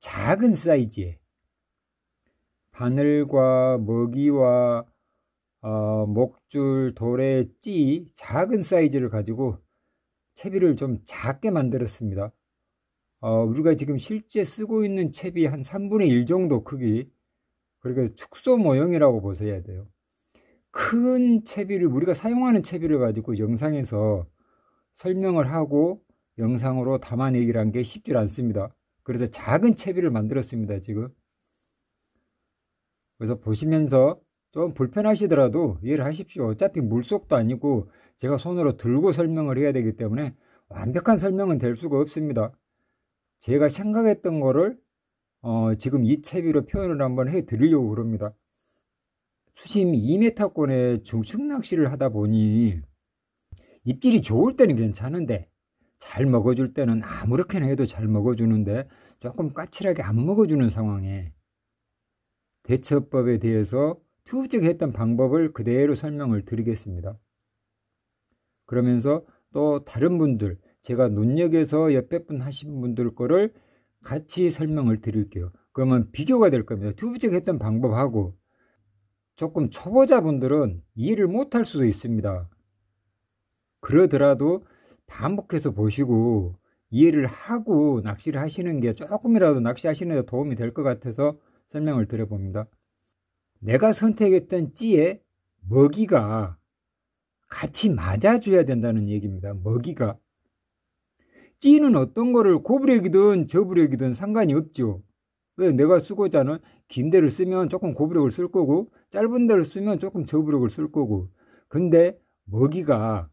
작은 사이즈에 바늘과 먹이와 목줄, 도래, 찌 작은 사이즈를 가지고 채비를 좀 작게 만들었습니다. 우리가 지금 실제 쓰고 있는 채비 한 3분의 1 정도 크기, 그러니까 축소 모형이라고 보셔야 돼요. 큰 채비를, 우리가 사용하는 채비를 가지고 영상에서 설명을 하고 영상으로 담아내기란 게 쉽지 않습니다. 그래서 작은 채비를 만들었습니다, 지금. 그래서 보시면서 좀 불편하시더라도 이해를 하십시오. 어차피 물속도 아니고 제가 손으로 들고 설명을 해야 되기 때문에 완벽한 설명은 될 수가 없습니다. 제가 생각했던 거를 지금 이 채비로 표현을 한번 해 드리려고 그럽니다. 수심 2m권의 중축 낚시를 하다 보니 입질이 좋을 때는 괜찮은데 잘 먹어줄 때는 아무렇게나 해도 잘 먹어주는데 조금 까칠하게 안 먹어주는 상황에 대처법에 대해서 튜브째 했던 방법을 그대로 설명을 드리겠습니다. 그러면서 또 다른 분들, 제가 눈여겨서 옆에 분 하신 분들 거를 같이 설명을 드릴게요. 그러면 비교가 될 겁니다. 튜브째 했던 방법하고 조금 초보자분들은 이해를 못할 수도 있습니다. 그러더라도 반복해서 보시고 이해를 하고 낚시를 하시는 게 조금이라도 낚시하시는 데 도움이 될 것 같아서 설명을 드려봅니다. 내가 선택했던 찌의 먹이가 같이 맞아줘야 된다는 얘기입니다. 먹이가. 찌는 어떤 거를 고부력이든 저부력이든 상관이 없죠. 왜? 내가 쓰고자 하는 긴 데를 쓰면 조금 고부력을 쓸 거고 짧은 데를 쓰면 조금 저부력을 쓸 거고, 근데 먹이가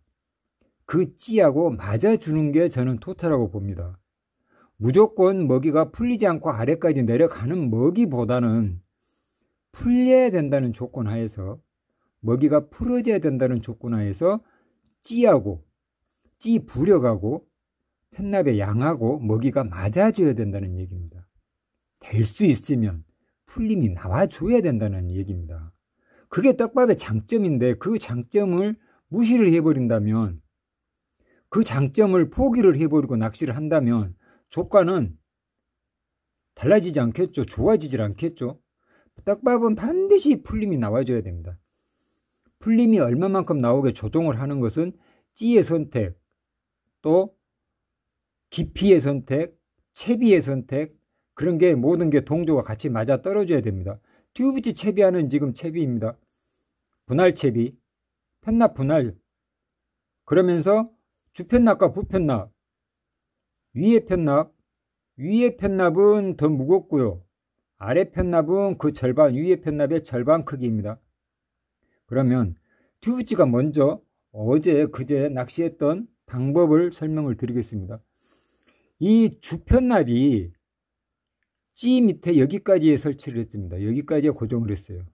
그 찌하고 맞아주는 게 저는 토탈하고 봅니다. 무조건 먹이가 풀리지 않고 아래까지 내려가는 먹이보다는 풀려야 된다는 조건 하에서, 먹이가 풀어져야 된다는 조건 하에서 찌하고 찌 부력하고 편납의 양하고 먹이가 맞아줘야 된다는 얘기입니다. 될 수 있으면 풀림이 나와줘야 된다는 얘기입니다. 그게 떡밥의 장점인데 그 장점을 무시를 해버린다면, 그 장점을 포기를 해버리고 낚시를 한다면 조과는 달라지지 않겠죠. 좋아지질 않겠죠. 떡밥은 반드시 풀림이 나와줘야 됩니다. 풀림이 얼마만큼 나오게 조정을 하는 것은 찌의 선택, 또 깊이의 선택, 채비의 선택, 그런 게 모든 게 동조가 같이 맞아 떨어져야 됩니다. 튜브치 채비하는 지금 채비입니다. 분할 채비, 편납 분할, 그러면서 주편납과 부편납, 위의 편납은 더 무겁고요. 아래 편납은 그 절반, 위의 편납의 절반 크기입니다. 그러면 튜브치가 먼저 어제 그제 낚시했던 방법을 설명을 드리겠습니다. 이 주편납이 찌 밑에 여기까지에 설치를 했습니다. 여기까지에 고정을 했어요.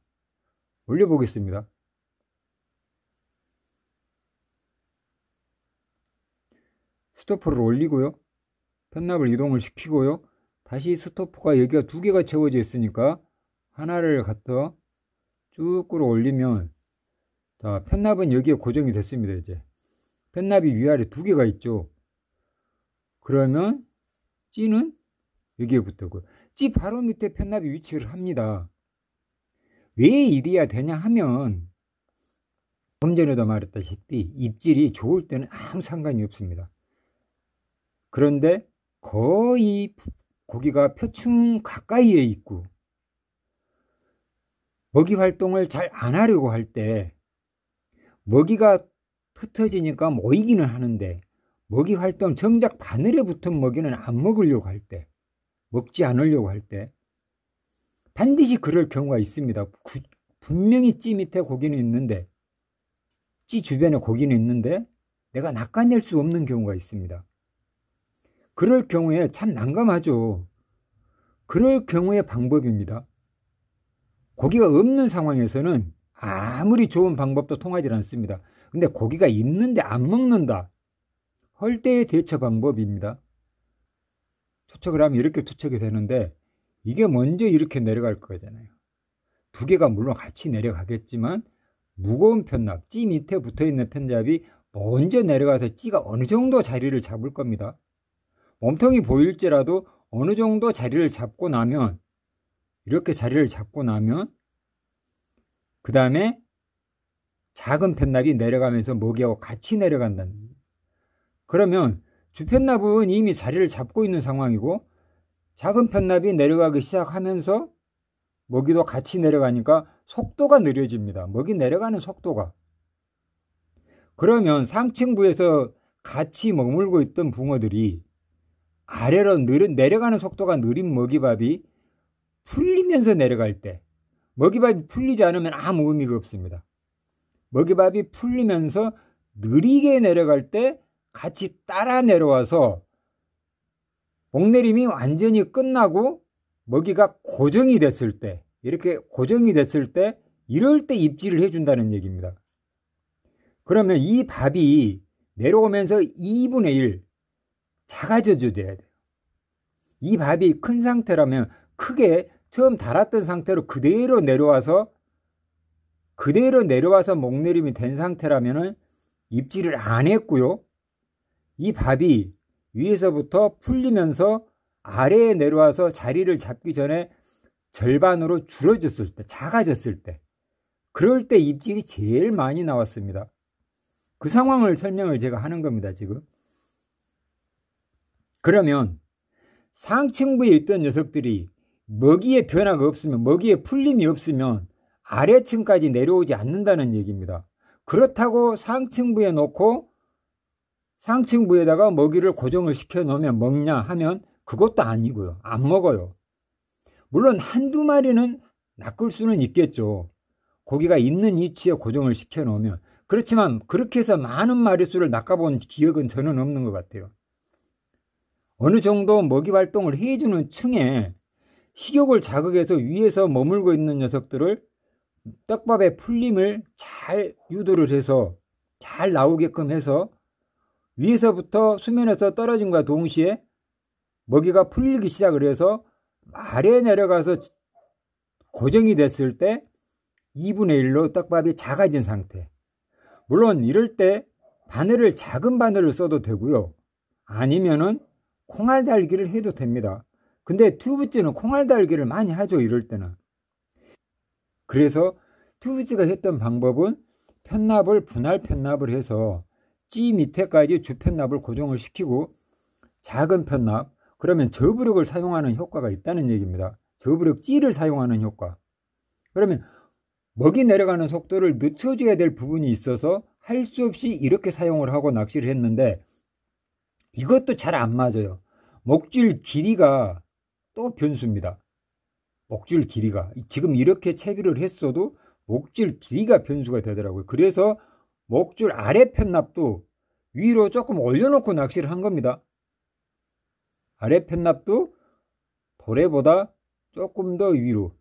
올려보겠습니다. 스토퍼를 올리고요. 편납을 이동을 시키고요. 다시 스토퍼가 여기가 두 개가 채워져 있으니까 하나를 갖다 쭉 끌어 올리면, 자, 편납은 여기에 고정이 됐습니다. 이제 편납이 위아래 두 개가 있죠. 그러면 찌는 여기에 붙었고요. 찌 바로 밑에 편납이 위치를 합니다. 왜 이래야 되냐 하면, 좀 전에도 말했다시피 입질이 좋을 때는 아무 상관이 없습니다. 그런데 거의 고기가 표층 가까이에 있고 먹이 활동을 잘 안 하려고 할 때, 먹이가 흩어지니까 모이기는 하는데 먹이 활동 정작 바늘에 붙은 먹이는 안 먹으려고 할 때, 먹지 않으려고 할 때 반드시 그럴 경우가 있습니다. 분명히 찌 밑에 고기는 있는데, 찌 주변에 고기는 있는데 내가 낚아낼 수 없는 경우가 있습니다. 그럴 경우에 참 난감하죠. 그럴 경우의 방법입니다. 고기가 없는 상황에서는 아무리 좋은 방법도 통하지 않습니다. 근데 고기가 있는데 안 먹는다 할 때의 대처 방법입니다. 투척을 하면 이렇게 투척이 되는데 이게 먼저 이렇게 내려갈 거잖아요. 두 개가 물론 같이 내려가겠지만 무거운 편납, 찌 밑에 붙어있는 편납이 먼저 내려가서 찌가 어느 정도 자리를 잡을 겁니다. 몸통이 보일지라도 어느 정도 자리를 잡고 나면, 이렇게 자리를 잡고 나면 그 다음에 작은 편납이 내려가면서 먹이하고 같이 내려간다는 거예요. 그러면 주편납은 이미 자리를 잡고 있는 상황이고 작은 편납이 내려가기 시작하면서 먹이도 같이 내려가니까 속도가 느려집니다. 먹이 내려가는 속도가. 그러면 상층부에서 같이 머물고 있던 붕어들이 아래로 내려가는 속도가 느린 먹이밥이 풀리면서 내려갈 때, 먹이밥이 풀리지 않으면 아무 의미가 없습니다. 먹이밥이 풀리면서 느리게 내려갈 때 같이 따라 내려와서 목내림이 완전히 끝나고 먹이가 고정이 됐을 때, 이렇게 고정이 됐을 때, 이럴 때 입질을 해준다는 얘기입니다. 그러면 이 밥이 내려오면서 2분의 1 작아져줘야 돼요. 이 밥이 큰 상태라면 크게 처음 달았던 상태로 그대로 내려와서 목내림이 된 상태라면 입질을 안 했고요. 이 밥이 위에서부터 풀리면서 아래에 내려와서 자리를 잡기 전에 절반으로 줄어졌을 때, 작아졌을 때, 그럴 때 입질이 제일 많이 나왔습니다. 그 상황을 설명을 제가 하는 겁니다, 지금. 그러면 상층부에 있던 녀석들이 먹이의 변화가 없으면, 먹이의 풀림이 없으면 아래층까지 내려오지 않는다는 얘기입니다. 그렇다고 상층부에 놓고 상층부에다가 먹이를 고정을 시켜 놓으면 먹냐 하면 그것도 아니고요. 안 먹어요. 물론 한두 마리는 낚을 수는 있겠죠. 고기가 있는 위치에 고정을 시켜 놓으면. 그렇지만 그렇게 해서 많은 마리수를 낚아본 기억은 저는 없는 것 같아요. 어느 정도 먹이 활동을 해주는 층에 식욕을 자극해서 위에서 머물고 있는 녀석들을 떡밥의 풀림을 잘 유도를 해서 잘 나오게끔 해서 위에서부터 수면에서 떨어짐과 동시에 먹이가 풀리기 시작을 해서 아래에 내려가서 고정이 됐을 때 2분의 1로 떡밥이 작아진 상태. 물론 이럴 때 바늘을 작은 바늘을 써도 되고요. 아니면은 콩알 달기를 해도 됩니다. 근데 튜브찌는 콩알 달기를 많이 하죠, 이럴 때는. 그래서 튜브찌가 했던 방법은 분할 편납을 해서 찌 밑에까지 주편납을 고정을 시키고 작은 편납, 그러면 저부력을 사용하는 효과가 있다는 얘기입니다. 저부력 찌를 사용하는 효과. 그러면 먹이 내려가는 속도를 늦춰줘야 될 부분이 있어서 할 수 없이 이렇게 사용을 하고 낚시를 했는데 이것도 잘 안 맞아요. 목줄 길이가 또 변수입니다. 목줄 길이가. 지금 이렇게 채비를 했어도 목줄 길이가 변수가 되더라고요. 그래서 목줄 아래 편납도 위로 조금 올려놓고 낚시를 한 겁니다. 아래 편납도 도래보다 조금 더 위로.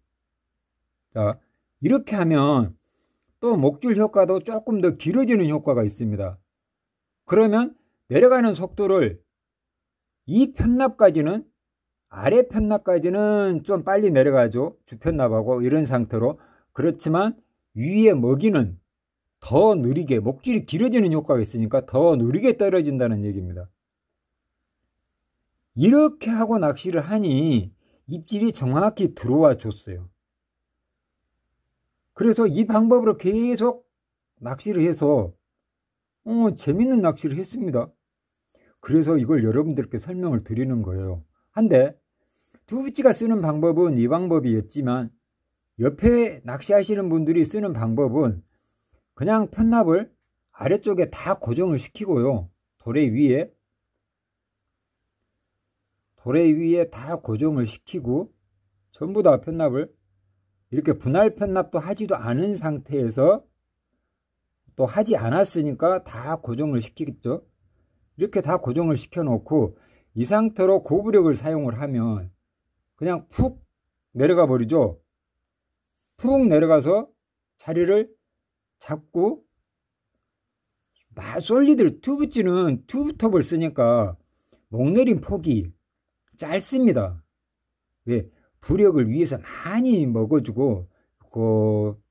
자, 이렇게 하면 또 목줄 효과도 조금 더 길어지는 효과가 있습니다. 그러면 내려가는 속도를 이 편납까지는, 아래 편납까지는 좀 빨리 내려가죠. 주편납하고 이런 상태로. 그렇지만 위에 먹이는 더 느리게, 목줄이 길어지는 효과가 있으니까 더 느리게 떨어진다는 얘기입니다. 이렇게 하고 낚시를 하니 입질이 정확히 들어와 줬어요. 그래서 이 방법으로 계속 낚시를 해서 재밌는 낚시를 했습니다. 그래서 이걸 여러분들께 설명을 드리는 거예요. 한데 튜브찌가 쓰는 방법은 이 방법이었지만 옆에 낚시하시는 분들이 쓰는 방법은 그냥 편납을 아래쪽에 다 고정을 시키고요. 도래 위에 다 고정을 시키고 전부 다 편납을 이렇게 분할 편납도 하지도 않은 상태에서 또 하지 않았으니까 다 고정을 시키겠죠. 이렇게 다 고정을 시켜 놓고 이 상태로 고부력을 사용을 하면 그냥 푹 내려가 버리죠. 푹 내려가서 자리를 잡고 솔리드 튜브찌는 튜브톱을 쓰니까 목내림 폭이 짧습니다. 왜? 부력을 위해서 많이 먹어주고 그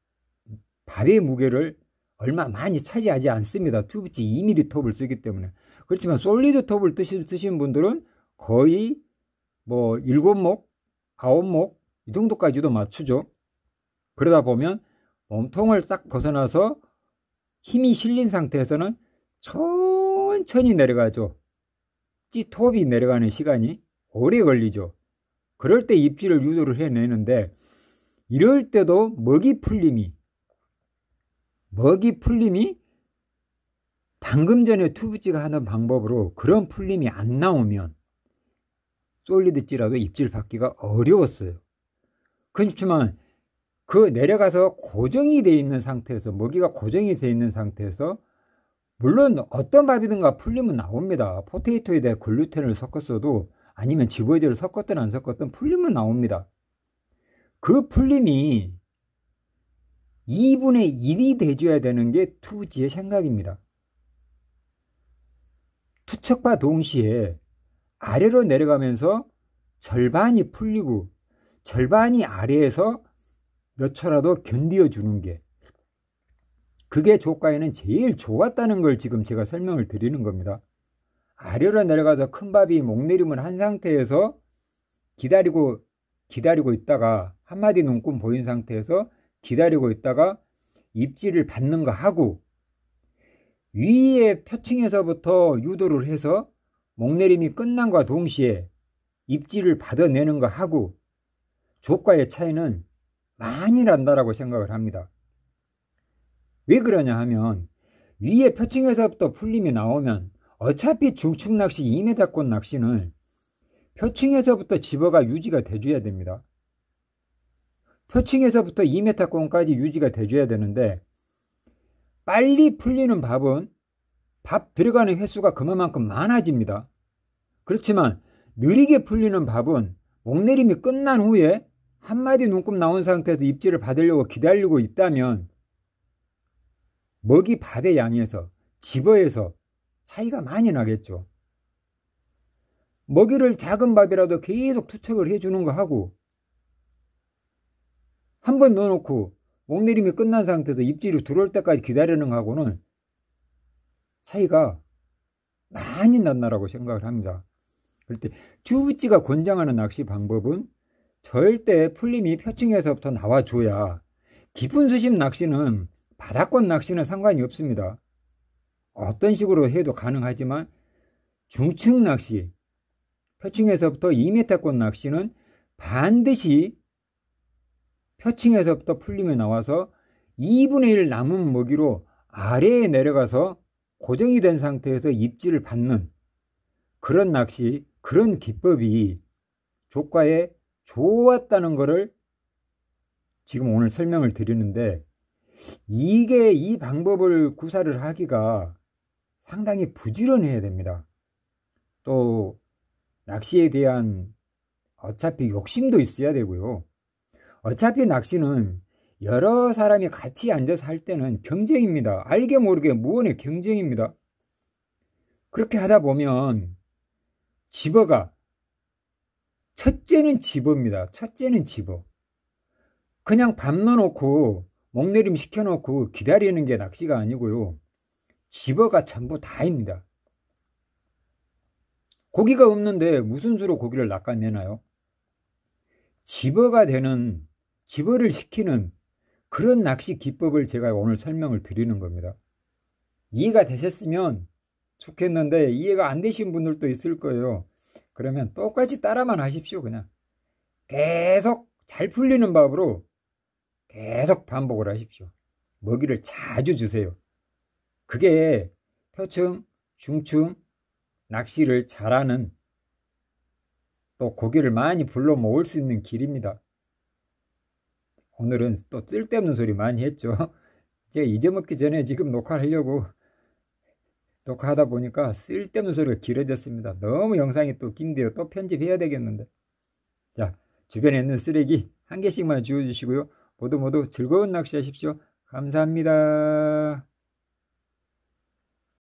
밥의 무게를 얼마 많이 차지하지 않습니다. 튜브찌 2mm 톱을 쓰기 때문에. 그렇지만 솔리드 톱을 쓰신 분들은 거의 뭐 7목, 9목 이 정도까지도 맞추죠. 그러다 보면 몸통을 딱 벗어나서 힘이 실린 상태에서는 천천히 내려가죠. 찌톱이 내려가는 시간이 오래 걸리죠. 그럴 때 입질을 유도를 해내는데, 이럴 때도 먹이 풀림이 방금 전에 투부찌가 하는 방법으로 그런 풀림이 안 나오면 솔리드찌라도 입질 받기가 어려웠어요. 그렇지만 그 내려가서 고정이 되어 있는 상태에서, 먹이가 고정이 되어 있는 상태에서 물론 어떤 밥이든가 풀림은 나옵니다. 포테이토에다 글루텐을 섞었어도, 아니면 집어제를 섞었든 안 섞었든 풀림은 나옵니다. 그 풀림이 2분의 1이 돼줘야 되는 게 투부찌의 생각입니다. 투척과 동시에 아래로 내려가면서 절반이 풀리고 절반이 아래에서 몇 초라도 견디어 주는 게, 그게 조과에는 제일 좋았다는 걸 지금 제가 설명을 드리는 겁니다. 아래로 내려가서 큰 밥이 목내림을 한 상태에서 기다리고 있다가, 한 마디 눈금 보인 상태에서 기다리고 있다가 입질을 받는 거 하고, 위에 표층에서부터 유도를 해서 목내림이 끝난과 동시에 입질을 받아내는 거 하고, 조과의 차이는 많이 난다라고 생각을 합니다. 왜 그러냐 하면, 위에 표층에서부터 풀림이 나오면 어차피 중축 낚시 2m권 낚시는 표층에서부터 집어가 유지가 돼줘야 됩니다. 표층에서부터 2m권까지 유지가 돼줘야 되는데, 빨리 풀리는 밥은 밥 들어가는 횟수가 그만큼 많아집니다. 그렇지만 느리게 풀리는 밥은 목내림이 끝난 후에 한 마디 눈금 나온 상태에서 입질을 받으려고 기다리고 있다면 먹이 밥의 양에서, 집어에서 차이가 많이 나겠죠. 먹이를 작은 밥이라도 계속 투척을 해주는 거 하고, 한 번 넣어놓고 목내림이 끝난 상태에서 입질이 들어올 때까지 기다리는 거하고는 차이가 많이 난다라고 생각을 합니다. 그럴 때 투부찌가 권장하는 낚시 방법은 절대 풀림이 표층에서부터 나와줘야, 깊은 수심 낚시는, 바닷권 낚시는 상관이 없습니다. 어떤 식으로 해도 가능하지만 중층 낚시, 표층에서부터 2m권 낚시는 반드시 표층에서부터 풀림이 나와서 2분의 1 남은 먹이로 아래에 내려가서 고정이 된 상태에서 입질을 받는 그런 낚시, 그런 기법이 조과에 좋았다는 것을 지금 오늘 설명을 드리는데, 이게, 이 방법을 구사를 하기가 상당히 부지런해야 됩니다. 또 낚시에 대한 어차피 욕심도 있어야 되고요. 어차피 낚시는 여러 사람이 같이 앉아서 할 때는 경쟁입니다. 알게 모르게 무언의 경쟁입니다. 그렇게 하다 보면 집어가, 첫째는 집어입니다. 첫째는 집어. 그냥 밥 넣어놓고 목내림 시켜놓고 기다리는 게 낚시가 아니고요. 집어가 전부 다입니다. 고기가 없는데 무슨 수로 고기를 낚아내나요? 집어가 되는, 집어를 시키는 그런 낚시 기법을 제가 오늘 설명을 드리는 겁니다. 이해가 되셨으면 좋겠는데, 이해가 안 되신 분들도 있을 거예요. 그러면 똑같이 따라만 하십시오. 그냥 계속 잘 풀리는 밥으로 계속 반복을 하십시오. 먹이를 자주 주세요. 그게 표층, 중층 낚시를 잘하는, 또 고기를 많이 불러 모을 수 있는 길입니다. 오늘은 또 쓸데없는 소리 많이 했죠. 제가 잊어먹기 전에 지금 녹화하려고 녹화하다 보니까 쓸데없는 소리가 길어졌습니다. 너무 영상이 또 긴데요. 또 편집해야 되겠는데. 자, 주변에 있는 쓰레기 한 개씩만 주워주시고요. 모두 즐거운 낚시 하십시오. 감사합니다.